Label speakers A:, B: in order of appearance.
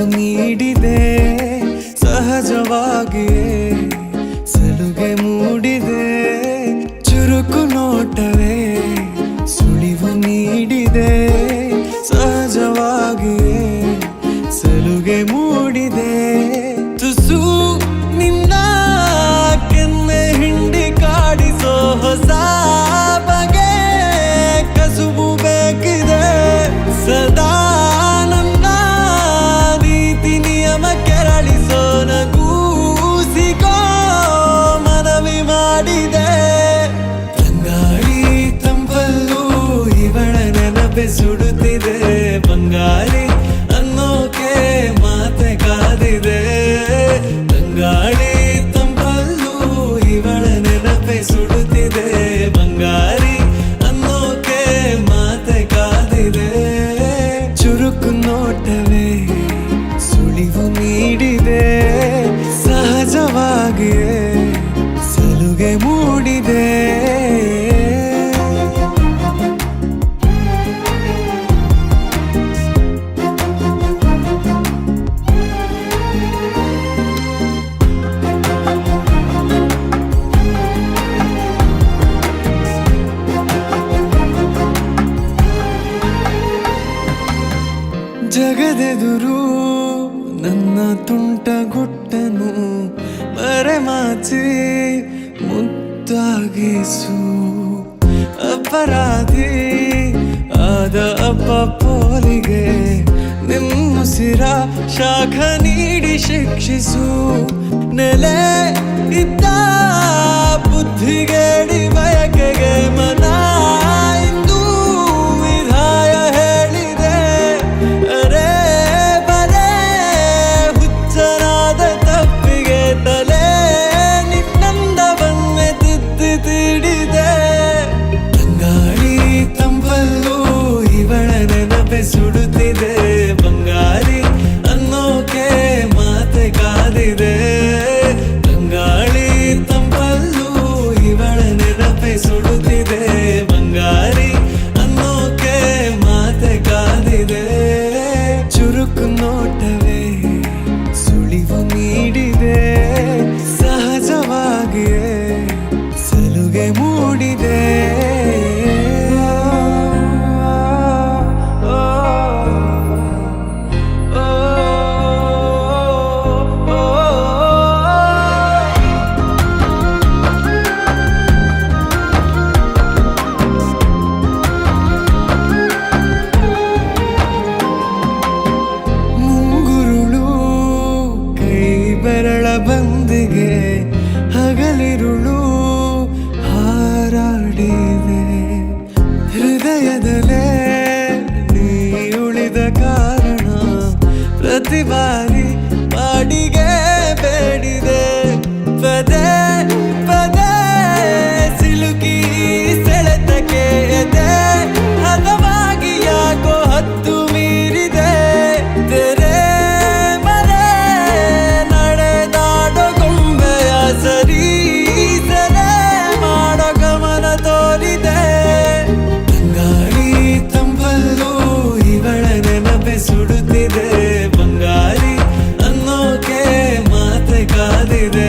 A: ಸುಳಿವು ನೀಡಿದೆ ಸಹಜವಾಗಿಯೇ ಸಲುಗೆ ಮೂಡಿದೆ ಚುರುಕು ನೋಟವೇ ಸುಳಿವು ನೀಡಿದೆ ಸಹಜವಾಗಿಯೇ ಸಲುಗೆ ಮೂಡಿದೆ ತುಸು ನಿನ್ನ ಕೆನ್ನೆ ಹಿಂಡಿ ಕಾಡಿಸೋ ಹೊಸ ಬಗೆ ಕಸುಬು ಬೇಕಿದೆ ಸದಾ ನನ್ನ ನೀತಿ ನಿಯಮ ಕೆರಳಿಸೋ ನಗೂಸಿಕೋ ಮನವಿ ಮಾಡಿದೆ ತಂಗಾಳಿ ತಂಪಲ್ಲೂ ಇವಳ ನೆನಪೆ ಸುಡುತ್ತಿದೆ ಬಂಗಾರಿ ಅನ್ನೋಕೆ ಮಾತೆ ಕಾದಿದೆ ತಂಗಾಳಿ ತಂಪಲ್ಲೂ ಇವಳ ನೆನಪೆ ಸುಡುತ್ತಿದೆ ಬಂಗಾರಿ ಅನ್ನೋಕೆ ಮಾತೆ ಕಾದಿದೆ ಚುರುಕು ನೋಟವೇ ಸುಳಿವು ನೀಡಿದೆ ಸಹಜವಾಗಿಯೇ ಸಲುಗೆ ಮೂಡಿದೆ ಜಗದೆದುರು ನನ್ನ ತುಂಟ ಗುಟ್ಟನು ಮರೆಮಾಚಿ ಮುದ್ದಾಗಿಸು ಅಪರಾಧಿ ಆದ ಅಪ್ಪ ಪೋಲಿಗೆ ನಿಮ್ಮುಸಿರ ಶಾಖ ನೀಡಿ ಶಿಕ್ಷಿಸು ನೆಲೆ ಇದ್ದ ಬುದ್ಧಿಗೇಡಿ ಬಯಕೆಗೆ ಮನ ಇಂದು ವಿಧಾಯ ಹೇಳಿದೆ ಅರೆ ಬರೇ ಹುಚ್ಚನಾದ ತಪ್ಪಿಗೆ ತಲೆ ನಿನ್ನಂದವನ್ನೇ ತಿದ್ದಿ ತೀಡಿದೆ ತಂಗಾಳಿ ತಂಪಲ್ಲೂ ಇವಳ ನೆನಪೆ ಸುಡುತ್ತಿದೆ ಬಂಗಾರಿ ಅನ್ನೋಕೆ ಮಾತೆ ಕಾದಿದೆ ತಂಗಾಳಿ ತಂಪಲ್ಲೂ ಇವಳ ನೆನಪೆ ಸುಡುತ್ತಿದೆ ಬಂಗಾರಿ ಅನ್ನೋಕೆ ಮಾತೆ ಕಾದಿದೆ ಚುರುಕು ನೋಟವೇ ಸುಳಿವು ನೀಡಿದೆ ಸಹಜವಾಗಿಯೇ ಸಲುಗೆ ಮೂಡಿದೆ ಬೆರಳ ಬಂದಿಗೆ ಹಗಲಿರುಳು ಹಾರಾಡಿದೆ ಹೃದಯದಲ್ಲೇ ನೀ ಉಳಿದ ಕಾರಣ ಪ್ರತಿ ಬಾರಿ ಬಾಡಿಗೆ ಬೇಡಿದೆ ಪದೇ ಪದೇ ಸಿಲುಕಿ ಸೆಳೆತಕ್ಕೆ ಎದೆ ಹದವಾಗಿ ಯಾಕೋ ಹತ್ತು ಮೀರಿದೆ ತೆರೆ ಸರಿ ಸರೆ ಮಾಡೋ ಗಮನ ತೋರಿದೆ ತಂಗಾಳಿ ತಂಪಲ್ಲೂ ಇವಳ ನೆನಪೆ ಸುಡುತ್ತಿದೆ ಬಂಗಾರಿ ಅನ್ನೋಕೆ ಮಾತೆ ಕಾದಿದೆ